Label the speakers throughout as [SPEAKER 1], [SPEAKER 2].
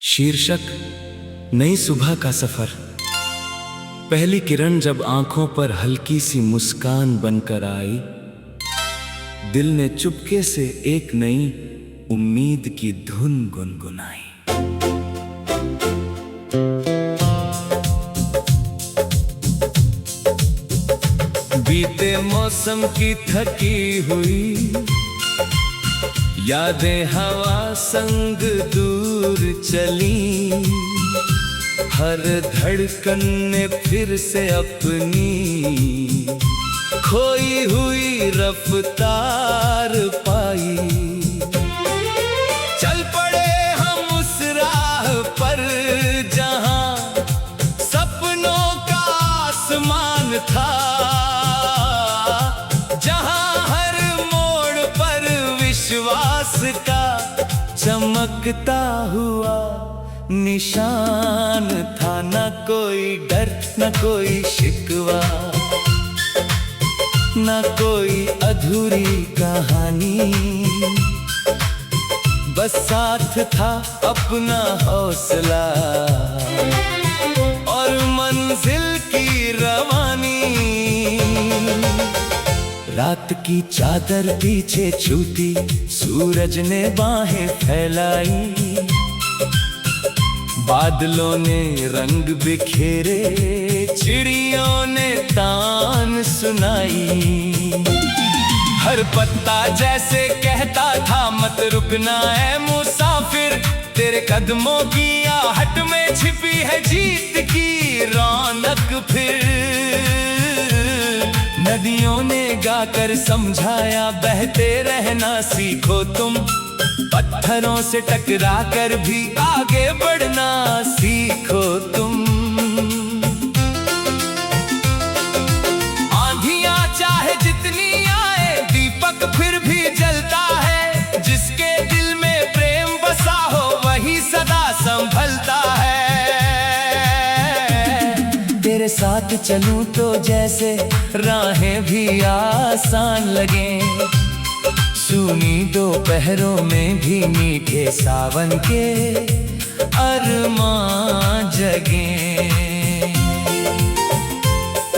[SPEAKER 1] शीर्षक नई सुबह का सफर। पहली किरण जब आंखों पर हल्की सी मुस्कान बनकर आई, दिल ने चुपके से एक नई उम्मीद की धुन गुनगुनाई। बीते मौसम की थकी हुई यादें हवा संग दूर चली, हर धड़कन ने फिर से अपनी खोई हुई रफ्तार पाई। चल पड़े हम उस राह पर जहां सपनों का आसमान था, जहां हर मोड़ पर विश्वास का चमकता हुआ निशान था। न कोई डर न कोई शिकवा, न कोई अधूरी कहानी, बस साथ था अपना हौसला और मंजिल की रवानी। रात की चादर पीछे छूटी, सूरज ने बाहें फैलाई, बादलों ने रंग बिखेरे, चिड़ियों ने तान सुनाई। हर पत्ता जैसे कहता था मत रुकना है मुसाफिर, तेरे कदमों की आहट में छिपी है जीत की रौनक। फिर नदियों ने गाकर समझाया बहते रहना सीखो तुम, पत्थरों से टकरा कर भी आगे बढ़ना सीखो तुम। आंधियां चाहे जितनी आए दीपक फिर भी जलता है, जिसके दिल में प्रेम बसा हो वही सदा संभलता है। तेरे साथ चलूं तो जैसे राहें भी आसान लगें, सूनी दोपहरों में भी मीठे सावन के अरमान जगे।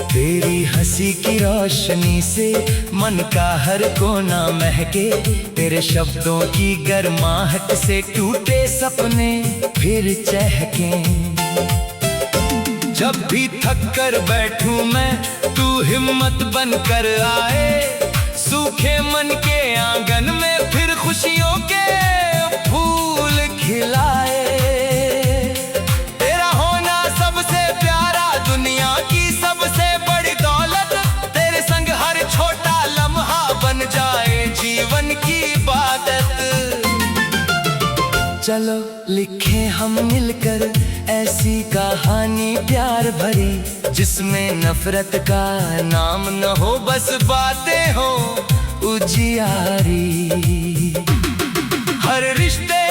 [SPEAKER 1] तेरी हंसी की रोशनी से मन का हर कोना महके, तेरे शब्दों की गर्माहट से टूटे सपने फिर चहकें। जब भी थक कर बैठूं मैं तू हिम्मत बनकर आए, सूखे मन के आंगन में फिर खुशियों के फूल खिलाए। तेरा होना सबसे प्यारा दुनिया की सबसे बड़ी दौलत, तेरे संग हर छोटा लम्हा बन जाए जीवन की इबादत। चलो लिखे हम मिलकर ऐसी कहानी प्यार भरी, जिसमें नफरत का नाम न हो बस बातें हो उजियारी। हर रिश्ते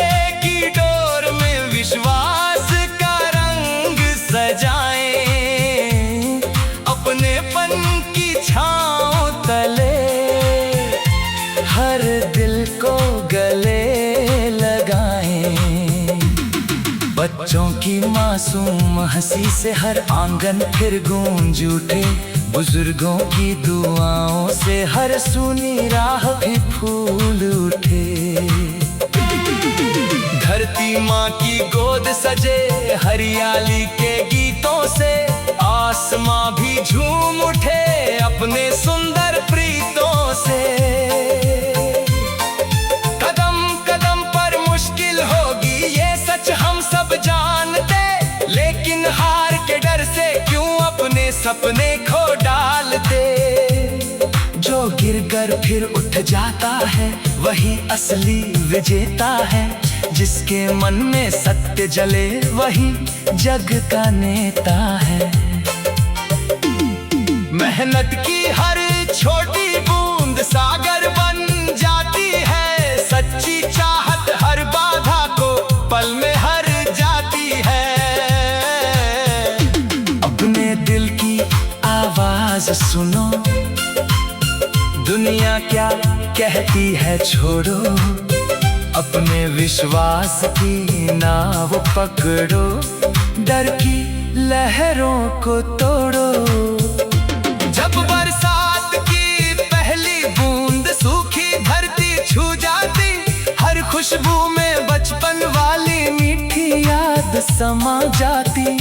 [SPEAKER 1] की डोर में विश्वास का रंग सजाएं, अपनेपन की छांव तले हर दिल को गले लगाएं। बच्चों की मासूम हंसी से हर आंगन फिर गूंज उठे, बुजुर्गों की दुआओं से हर सूनी राह भी फूल उठे। धरती माँ की गोद सजे हरियाली के गीतों से, आसमां भी झूम उठे अपने सुंदर प्रीतों से। कदम कदम पर मुश्किल होगी ये सच हम सब जानते, लेकिन हार के डर से क्यों अपने सपने खो डालते। जो गिर कर फिर उठ जाता है वही असली विजेता है, जिसके मन में सत्य जले वही जग का नेता है। मेहनत की हर छोटी बूंद सागर बन जाती है, सच्ची चाहत हर बाधा को पल में हर जाती है। अपने दिल की आवाज सुनो, दुनिया क्या कहती है छोड़ो, अपने विश्वास की नाव पकड़ो, डर की लहरों को तोड़ो। जब बरसात की पहली बूंद सूखी धरती छू जाती, हर खुशबू में बचपन वाली मीठी याद समा जाती।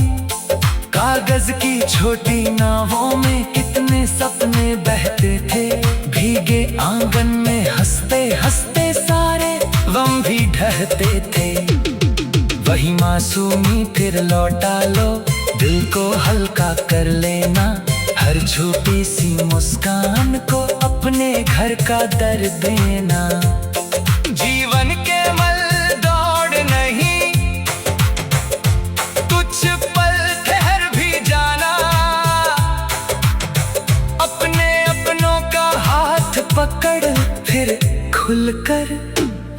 [SPEAKER 1] कागज की छोटी नावों में कितने सपने बहते थे, भीगे आंगन में हंसते हंसते सारे गम भी ढहते थे। वही मासूमी फिर लौटा लो, दिल को हल्का कर लेना, हर छोटी सी मुस्कान को अपने घर का दर देना। जीवन के मल दौड़ नहीं, कुछ पल ठहर भी जाना, अपने अपनों का हाथ पकड़ फिर खुलकर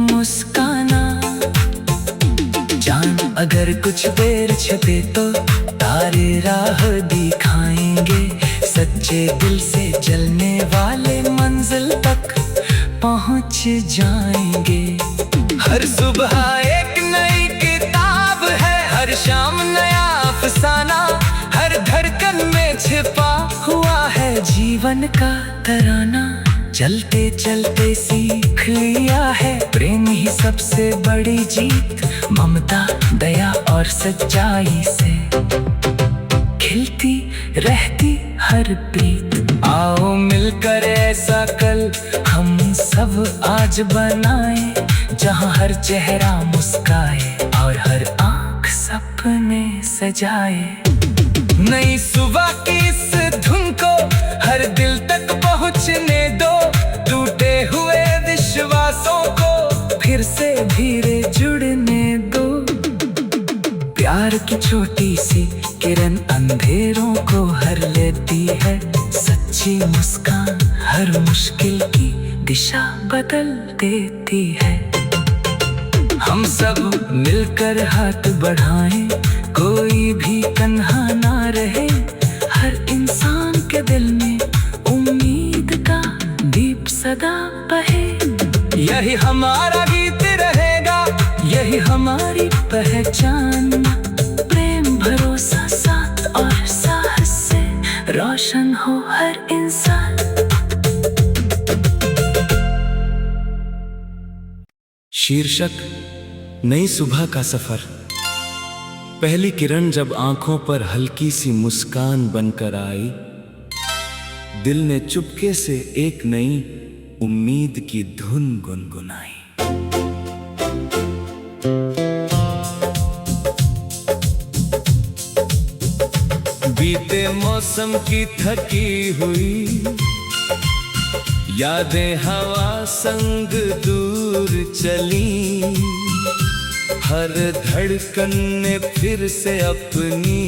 [SPEAKER 1] मुस्काना। जान अगर कुछ देर छिपे तो तारे राह दिखाएंगे, सच्चे दिल से जलने वाले मंजिल तक पहुंच जाएंगे। हर सुबह एक नई किताब है, हर शाम नया अफसाना, हर धड़कन में छिपा हुआ है जीवन का तराना। चलते चलते सीख लिया है, प्रेम ही सबसे बड़ी जीत, ममता दया और सच्चाई से खिलती रहती हर प्रीत। आओ मिलकर ऐसा कल हम सब आज बनाए, जहां हर चेहरा मुस्काए और हर आंख सपने सजाए। नई सुबह की इस धुन को हर दिल तक पहुंचने दो, टूटे हुए विश्वासों को फिर से धीरे जुड़ने दो। प्यार की छोटी सी किरण अंधेरों को हर लेती है, सच्ची मुस्कान हर मुश्किल की दिशा बदल देती है। हम सब मिलकर हाथ बढ़ाएं, कोई भी तन्हा ना रहे, हर इंसान के दिल में उम्मीद का दीप सदा बहे। यही हमारा गीत रहेगा, यही हमारी पहचान, प्रेम भरोसा साथ और साहस से रोशन हो हर इंसान।
[SPEAKER 2] शीर्षक नई सुबह का सफर। पहली किरण जब आंखों पर हल्की सी मुस्कान बनकर आई, दिल ने चुपके से एक नई उम्मीद की धुन गुनगुनाई। बीते मौसम की थकी हुई यादें हवा संग दूर चली, हर धड़कन ने फिर से अपनी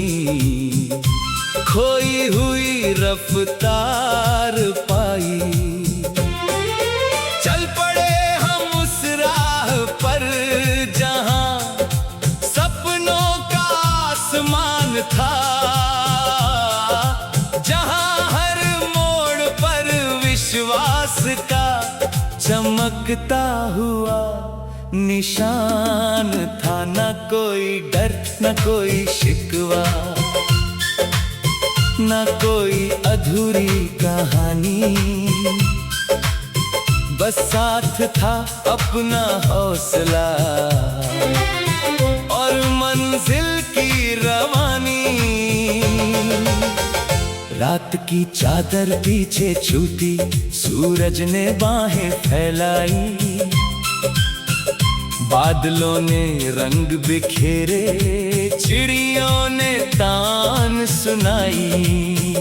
[SPEAKER 2] खोई हुई रफ्तार पाई। चल पड़े हम उस राह पर जहां सपनों का आसमान था, जहां हर मोड़ पर विश्वास का चमकता हुआ निशान था। न कोई डर न कोई शिकवा, न कोई अधूरी कहानी, बस साथ था अपना हौसला और मंजिल की रवानी। रात की चादर पीछे छूटी, सूरज ने बाहें फैलाई, बादलों ने रंग बिखेरे, चिड़ियों ने तान सुनाई।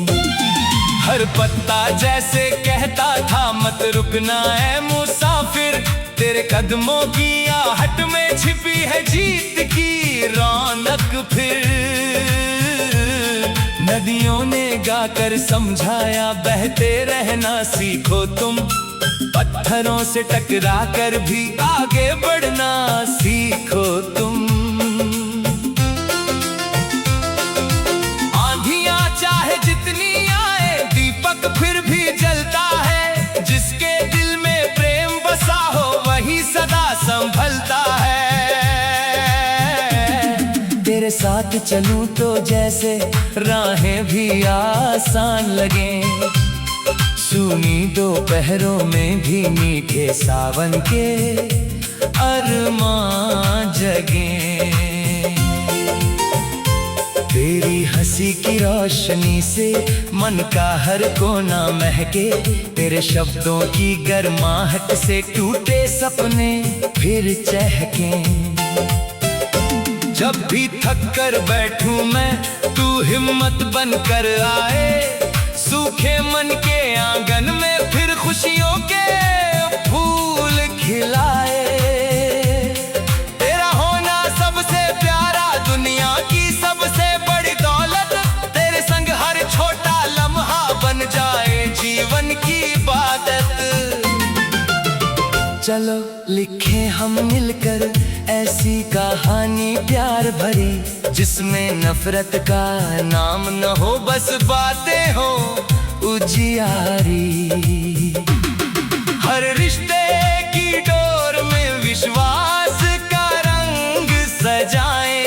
[SPEAKER 2] हर पत्ता जैसे कहता था मत रुकना है मुसाफिर, तेरे कदमों की आहट में छिपी है जीत की रौनक। फिर नदियों ने गाकर समझाया बहते रहना सीखो तुम, पत्थरों से टकरा कर भी आगे बढ़ना सीखो तुम। आंधियां चाहे जितनी आए दीपक फिर भी जलता है, जिसके दिल में प्रेम बसा हो वही सदा संभलता
[SPEAKER 1] तेरे साथ चलूं तो जैसे राहें भी आसान लगे, सूनी दोपहरों में भी मीठे सावन के अरमान जगे। तेरी हंसी की रोशनी से मन का हर कोना महके, तेरे शब्दों की गर्माहट से टूटे सपने फिर चहके। जब भी थक कर बैठूं मैं, तू हिम्मत बनकर आए, सूखे मन के आंगन में फिर खुशियों के फूल खिलाए। तेरा होना सबसे प्यारा, दुनिया की सबसे बड़ी दौलत, तेरे संग हर छोटा लम्हा बन जाए जीवन की इबादत। चलो लिखे हम मिलकर ऐसी कहानी प्यार भरी, जिसमें नफरत का नाम न हो, बस बातें हो उजियारी। हर रिश्ते की डोर में विश्वास का रंग सजाएं,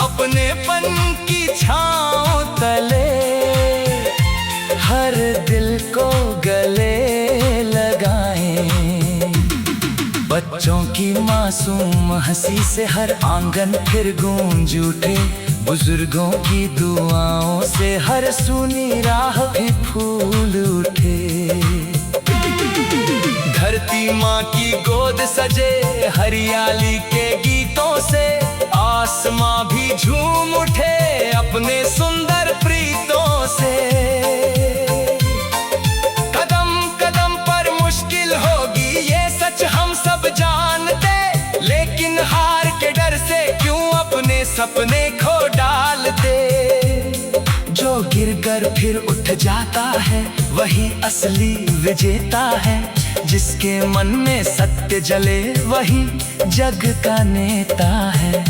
[SPEAKER 1] अपनेपन की छांव तले हर दिल को गले लगाएं। बच्चों की मासूम हंसी से हर आंगन फिर गूंज उठे, बुजुर्गों की दुआओं से हर सूनी राह भी फूल उठे। धरती माँ की गोद सजे हरियाली के गीतों से, आसमां भी झूम उठे अपने सुंदर प्रीतों से। कदम कदम पर मुश्किल होगी ये सच हम सब जानते, लेकिन हार के डर से क्यों अपने सपने खो डालते। जो गिर कर फिर उठ जाता है वही असली विजेता है, जिसके मन में सत्य जले वही जग का नेता है।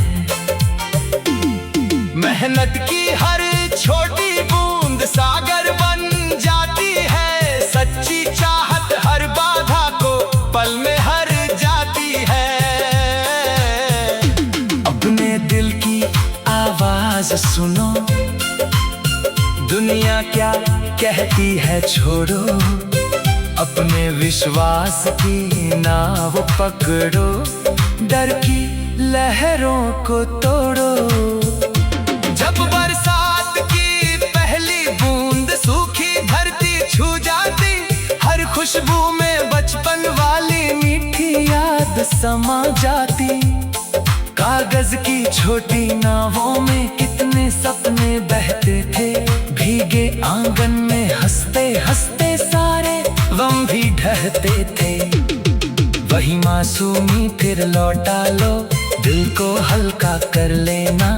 [SPEAKER 1] मेहनत की हर छोटी बूंद सागर बन जाती है, सच्ची चाहत हर बाधा को पल में हर जाती है। अपने दिल की आवाज सुनो, दुनिया क्या कहती है छोड़ो, अपने विश्वास की नाव पकड़ो, डर की लहरों को तोड़ो। जब बरसात की पहली बूंद सूखी धरती छू जाती, हर खुशबू में बचपन वाली मीठी याद समा जाती। कागज की छोटी नावों में कितने सपने बहते थे, भीगे आंगन में हंसते हंसते सारे गम भी ढहते थे। वही मासूमी फिर लौटा लो, दिल को हल्का कर लेना,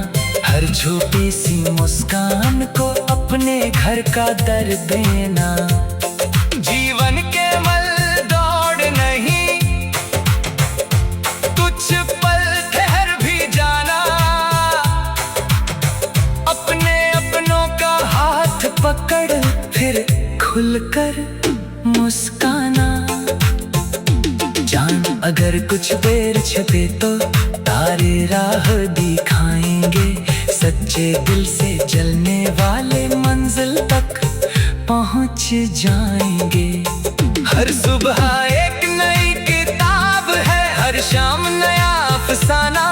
[SPEAKER 1] हर छोटी सी मुस्कान को अपने घर का दर देना। जीवन के मल दौड़ नहीं, कुछ पल ठहर भी जाना, अपने अपनों का हाथ पकड़ फिर खुलकर मुस्काना। जान अगर कुछ देर छिपे तो तारे राह दिखाएंगे, सच्चे दिल से जलने वाले मंजिल तक पहुंच जाएंगे। हर सुबह एक नई किताब है, हर शाम नया अफसाना,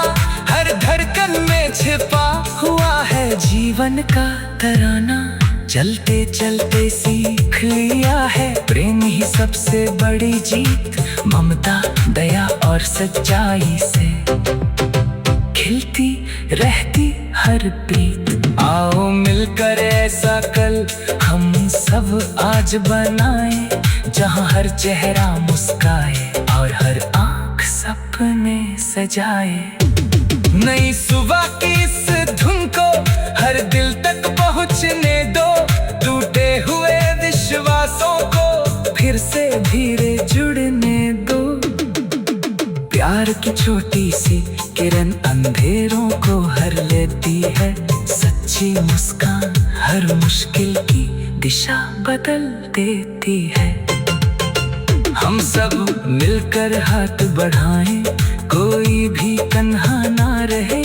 [SPEAKER 1] हर धड़कन में छिपा हुआ है जीवन का तराना। चलते चलते सीख लिया है प्रेम ही सबसे बड़ी जीत, ममता दया और सच्चाई से खिलती रहती हर प्रीत। आओ मिलकर ऐसा कल हम सब आज बनाए, जहां हर चेहरा मुस्काए और हर आंख सपने सजाए। नई सुबह की इस धुन को हर दिल तक पहुंचने दो, टूटे हुए विश्वासों को फिर से धीरे जुड़ने दो। प्यार की छोटी सी किरण अंधेरों को हर लेती है, सच्ची मुस्कान हर मुश्किल की दिशा बदल देती है। हम सब मिलकर हाथ बढ़ाएं, कोई भी तन्हा ना रहे,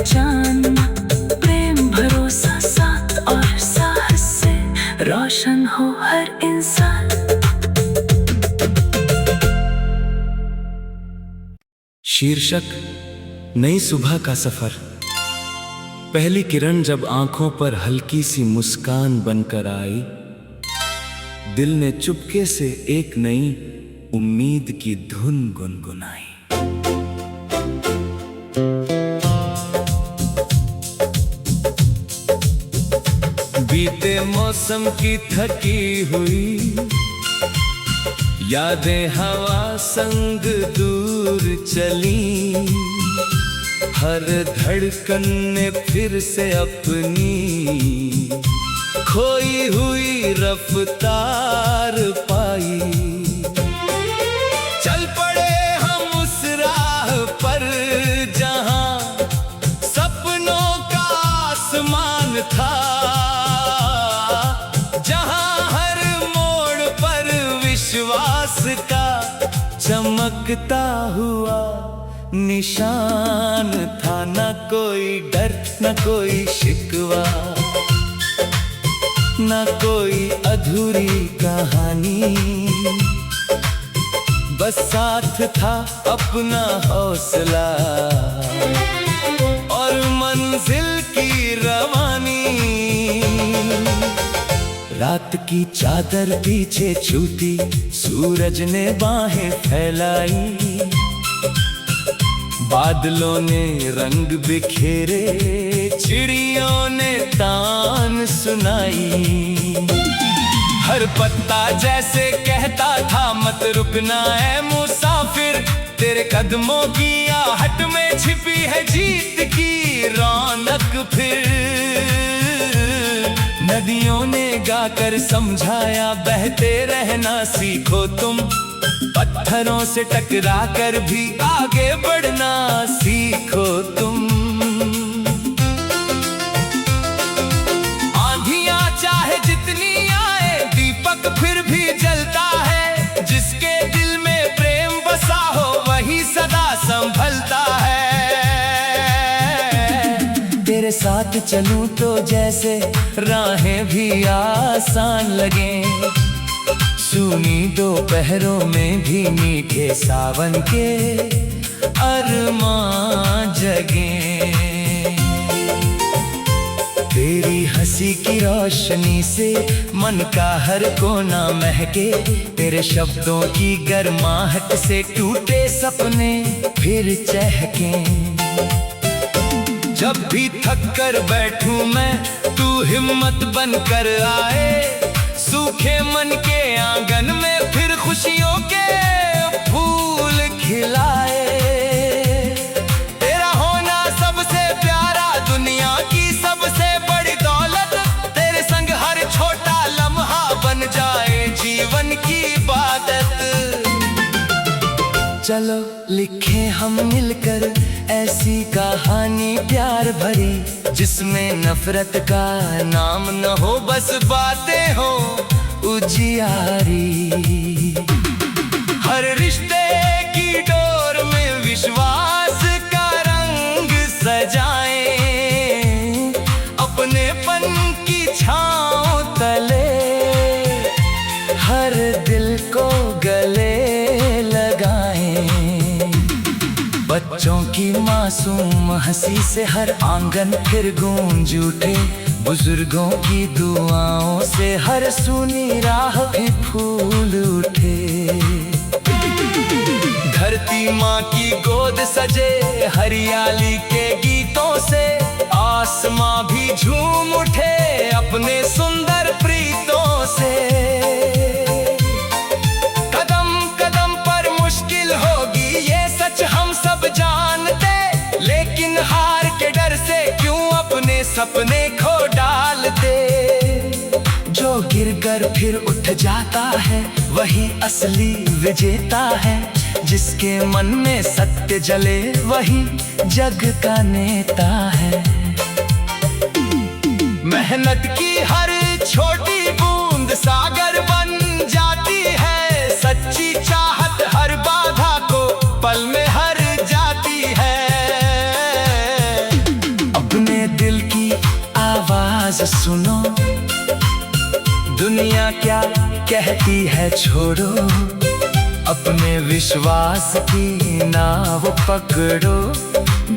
[SPEAKER 3] पहचानना, प्रेम भरोसा साथ और साहस से रोशन हो हर इंसान।
[SPEAKER 2] शीर्षक नई सुबह का सफर। पहली किरण जब आंखों पर हल्की सी मुस्कान बनकर आई, दिल ने चुपके से एक नई उम्मीद की धुन गुनगुनाई। बीते मौसम की थकी हुई यादें हवा संग दूर चली, हर धड़कन ने फिर से अपनी खोई हुई रफ्तार पाई। चल पड़े हम उस राह पर जहां सपनों का आसमान था, जहां हर मोड़ पर विश्वास का चमकता हुआ निशान था। न कोई डर न कोई शिकवा, न कोई अधूरी कहानी, बस साथ था अपना हौसला और मंजिल की रवानी। रात की चादर पीछे छूटी, सूरज ने बाहें फैलाई, बादलों ने रंग बिखेरे, चिड़ियों ने तान सुनाई। हर पत्ता जैसे कहता था मत रुकना है मुसाफिर, तेरे कदमों की आहट में छिपी है जीत की रौनक। फिर नदियों ने गाकर समझाया बहते रहना सीखो तुम, पत्थरों से टकरा कर भी आगे बढ़ना सीखो तुम। आंधियां चाहे जितनी आए दीपक फिर भी जलता है, जिसके दिल में प्रेम बसा हो वही सदा संभलता है। तेरे साथ चलूं तो जैसे राहें भी आसान लगे, सूनी दोपहरों में भी मीठे सावन के अरमान जगे। तेरी हंसी की रोशनी से मन का हर कोना महके, तेरे शब्दों की गर्माहट से टूटे सपने फिर चहके। जब भी थक कर बैठूं मैं तू हिम्मत बनकर आए, सूखे मन के आंगन में फिर खुशियों के फूल खिलाए। तेरा होना सबसे प्यारा दुनिया की सबसे बड़ी दौलत, तेरे संग हर छोटा लम्हा बन जाए जीवन की इबादत। चलो लिखे हम मिलकर ऐसी कहानी प्यार भरी, जिसमें नफरत का नाम न हो बस बातें हो उजियारी। हर रिश्ते की डोर में विश्वास का रंग सजाएं, अपनेपन की छांव तले हर दिल को गले लगाएं। बच्चों की मासूम हंसी से हर आंगन फिर गूंज उठे, बुजुर्गों की दुआओं से हर सूनी राह भी फूल उठे। धरती माँ की गोद सजे हरियाली के गीतों से, आसमां भी झूम उठे अपने सुंदर प्रीतों से। कदम कदम पर मुश्किल होगी ये सच हम सब जानते, लेकिन हार के डर से क्यों अपने सपने खो डालते। जो गिर कर फिर उठ जाता है वही असली विजेता है, जिसके मन में सत्य जले वही जग का नेता है। मेहनत की हर छोटी बूंद सागर बन जाती है, सच्ची चाहत हर बाधा को पल में हर जाती है।
[SPEAKER 1] सुनो, दुनिया क्या कहती है छोड़ो, अपने विश्वास की नाव पकड़ो,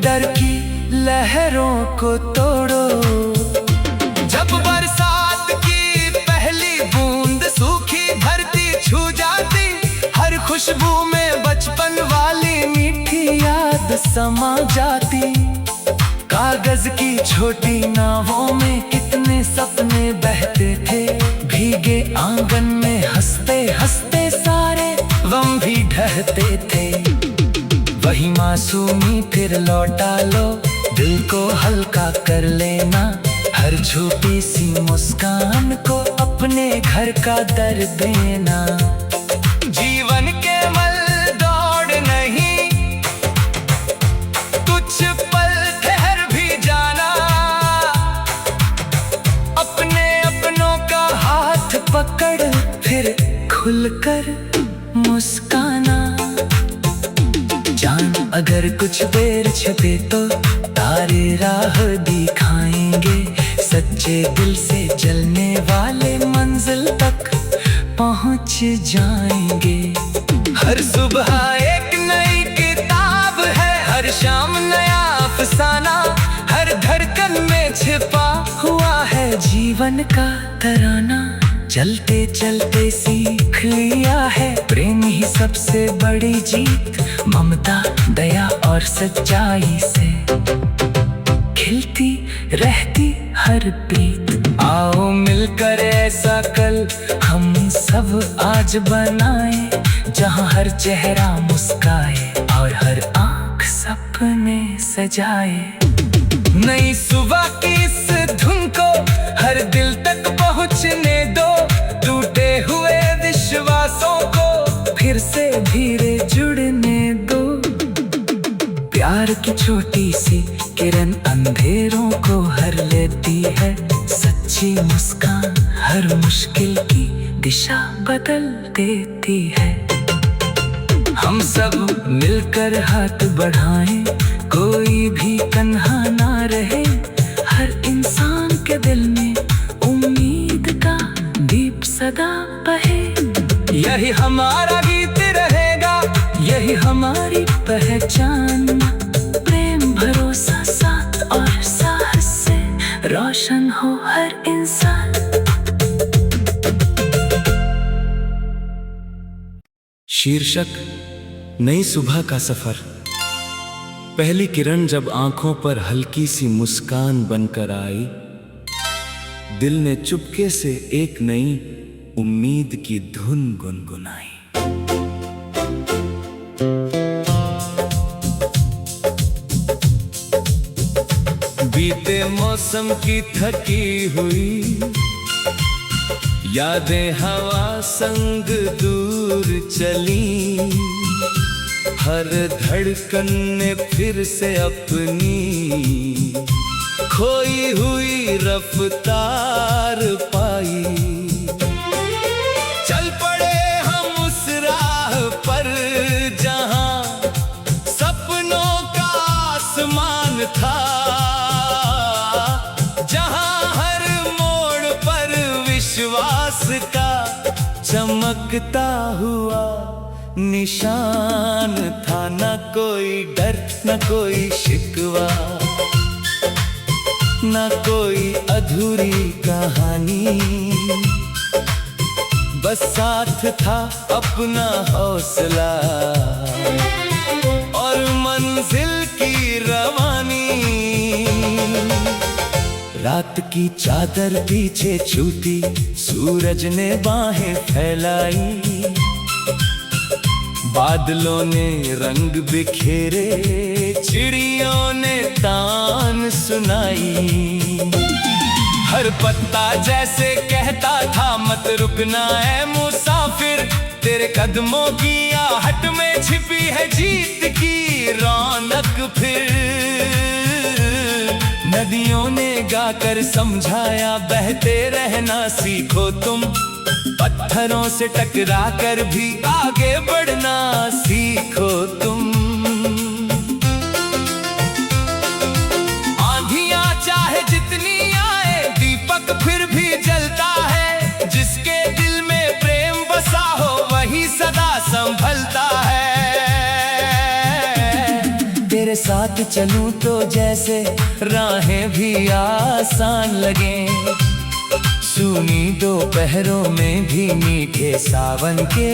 [SPEAKER 1] डर की लहरों को तोड़ो। जब बरसात की पहली बूंद सूखी धरती छू जाती, हर खुशबू में बचपन वाली मीठी याद समा जाती। कागज की छोटी नावों में कितने सपने बहते थे, भीगे आंगन में हंसते हंसते सारे गम भी ढहते थे। वही मासूमी फिर लौटा लो, दिल को हल्का कर लेना, हर छोटी सी मुस्कान को अपने घर का दर देना। जीवन के मल दौड़ नहीं, कुछ पल ठहर भी जाना, अपने अपनों का हाथ पकड़ फिर खुलकर मुस्काना। जान अगर कुछ देर छिपे तो तारे राह दिखाएंगे, सच्चे दिल से जलने वाले मंजिल तक पहुंच जाएंगे। हर सुबह एक नई किताब है, हर शाम नया अफसाना, हर धड़कन में छिपा हुआ है जीवन का तराना। चलते चलते सीख लिया है, प्रेम ही सबसे बड़ी जीत, ममता दया और सच्चाई से खिलती रहती हर प्रीत। आओ मिलकर ऐसा कल हम सब आज बनाए, जहां हर चेहरा मुस्काए और हर आंख सपने सजाए। नई सुबह की इस धुन को हर दिल तक पहुंचने दो, टूटे हुए विश्वासों को फिर से धीरे जुड़ने दो। प्यार की छोटी सी किरण अंधेरों को हर लेती है, सच्ची मुस्कान हर मुश्किल की दिशा बदल देती है। हम सब मिलकर हाथ बढ़ाएं, कोई भी तन्हा ना रहे, हर इंसान के दिल में उम्मीद का दीप सदा बहे। यही हमारा गीत रहेगा, यही हमारी पहचान, प्रेम भरोसा साथ और साहस से रोशन हो हर इंसान।
[SPEAKER 2] शीर्षक नई सुबह का सफर। पहली किरण जब आंखों पर हल्की सी मुस्कान बनकर आई, दिल ने चुपके से एक नई उम्मीद की धुन गुनगुनाई। बीते मौसम की थकी हुई यादें हवा संग दूर चली, हर धड़कन ने फिर से अपनी खोई हुई रफ्तार पाई। चल पड़े हम उस राह पर जहां सपनों का आसमान था, जहां हर मोड़ पर विश्वास का चमकता हुआ निशान था। न कोई डर न कोई शिकवा, न कोई अधूरी कहानी, बस साथ था अपना हौसला और मंजिल की रवानी। रात की चादर पीछे छूटी, सूरज ने बाहें फैलाई, बादलों ने रंग बिखेरे, चिड़ियों ने तान सुनाई। हर पत्ता जैसे कहता था मत रुकना है मुसाफिर, तेरे कदमों की आहट में छिपी है जीत की रौनक। फिर नदियों ने गाकर समझाया बहते रहना सीखो तुम, पत्थरों से टकरा कर भी आगे बढ़ना सीखो तुम। आंधियां चाहे जितनी आए, दीपक
[SPEAKER 1] फिर भी जलता है। जिसके दिल में प्रेम बसा हो वही सदा संभलता है। तेरे साथ चलूं तो जैसे राहें भी आसान लगे, सूनी दोपहरों में भी मीठे सावन के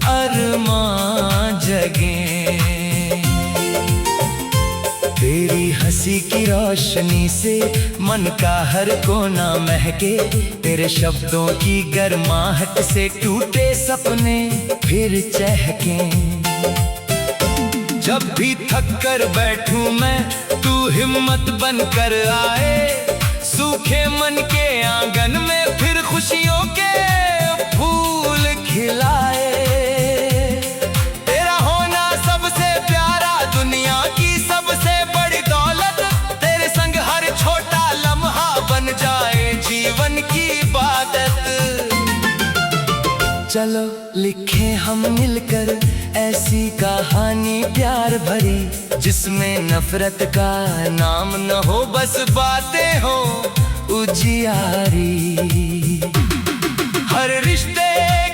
[SPEAKER 1] अरमान जगे। तेरी हंसी की रोशनी से मन का हर कोना महके, तेरे शब्दों की गर्माहट से टूटे सपने फिर चहके। जब भी थक कर बैठूं मैं तू हिम्मत बन कर आए, सूखे मन के आंगन में फिर खुशियों के फूल खिलाए। तेरा होना सबसे प्यारा, दुनिया की सबसे बड़ी दौलत, तेरे संग हर छोटा लम्हा बन जाए जीवन की इबादत। चलो लिखे हम मिलकर ऐसी कहानी प्यार भरी, जिसमें नफरत का नाम न हो बस बातें हो उजियारी। हर रिश्ते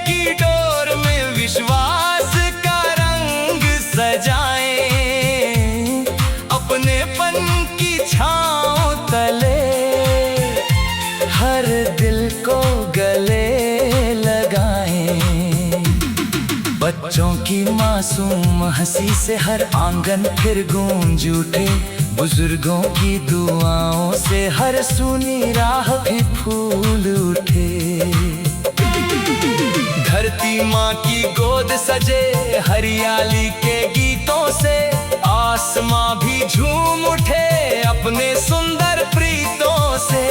[SPEAKER 1] की डोर में विश्वास का रंग सजाएं, अपनेपन की छांव तले हर दिल को गले लगाएं। बच्चों की मासूम हंसी से हर आंगन फिर गूंज उठे, बुजुर्गों की दुआओं से हर सूनी राह भी फूल उठे। धरती माँ की गोद सजे हरियाली के गीतों से, आसमां भी झूम उठे अपने सुंदर प्रीतों से।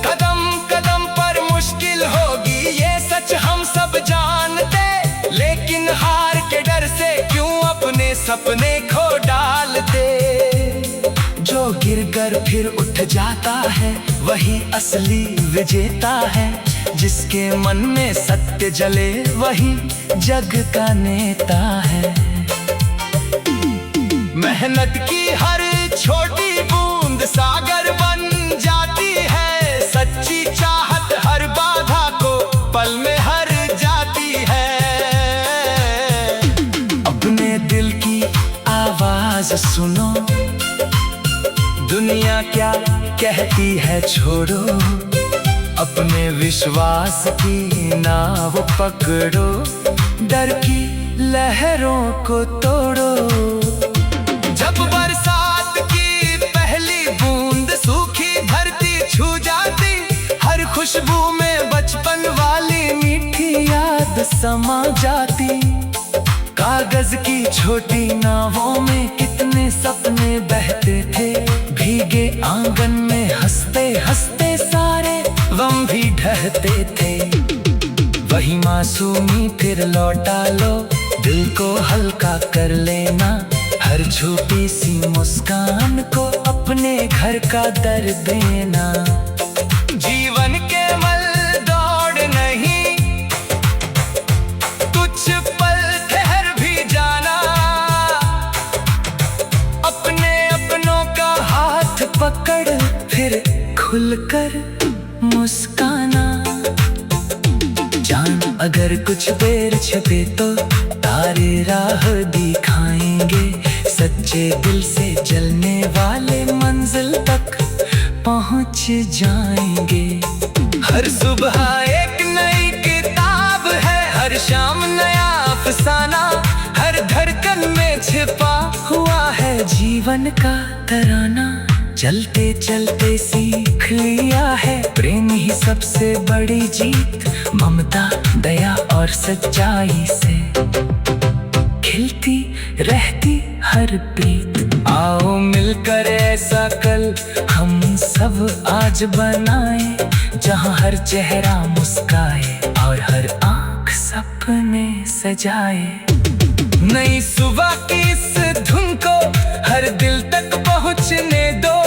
[SPEAKER 1] कदम कदम पर मुश्किल होगी ये सच हम सब जानते, लेकिन हार के डर से क्यों अपने सपने खो डालते। जो गिर कर फिर उठ जाता है वही असली विजेता है, जिसके मन में सत्य जले वही जग का नेता है। मेहनत की हर छोटी बूंद सागर बन जाती है, सच्ची चाहत हर बाधा को पल में हर जाती है। अपने दिल की आवाज सुनो, दुनिया क्या कहती है छोड़ो, अपने विश्वास की नाव पकड़ो, डर की लहरों को तोड़ो। जब बरसात की पहली बूंद सूखी धरती छू जाती, हर खुशबू में बचपन वाली मीठी याद समा जाती। कागज की छोटी नावों में कितने सपने बहते थे, भीगे आंगन में हंसते हंसते सारे गम भी ढहते थे। वही मासूमी फिर लौटा लो, दिल को हल्का कर लेना, हर छोटी सी मुस्कान को अपने घर का दर देना। जीवन के मल दौड़ नहीं, कुछ पल ठहर भी जाना, अपने अपनों का हाथ पकड़ फिर खुलकर मुस्काना। जान अगर कुछ देर छपे तो तारे राह दिखाएंगे, सच्चे दिल से जलने वाले मंजिल तक पहुंच जाएंगे। हर सुबह एक नई किताब है, हर शाम नया अफसाना, हर धड़कन में छिपा हुआ है जीवन का तराना। चलते चलते सीख लिया है प्रेम ही सबसे बड़ी जीत, ममता दया और सच्चाई से खिलती रहती हर प्रीत। आओ मिलकर ऐसा कल हम सब आज बनाए, जहां हर चेहरा मुस्काए और हर आंख सपने सजाए। नई सुबह की इस धुन को हर दिल तक पहुंचने दो,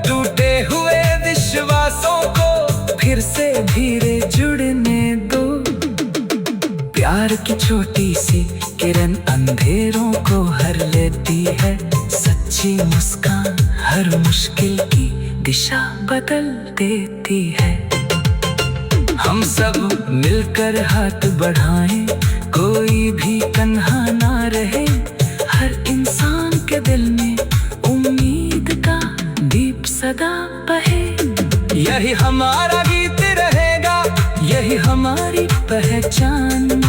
[SPEAKER 1] टूटे हुए विश्वासों को फिर से धीरे जुड़ने दो। प्यार की छोटी सी किरण अंधेरों को हर लेती है, सच्ची मुस्कान हर मुश्किल की
[SPEAKER 3] दिशा बदल देती है।
[SPEAKER 1] हम सब मिलकर हाथ बढ़ाएं, कोई भी तन्हा ना रहे।
[SPEAKER 3] हर इंसान के दिल में उम्मीद का दीप सदा बहे।
[SPEAKER 1] यही हमारा गीत रहेगा,
[SPEAKER 3] यही हमारी पहचान।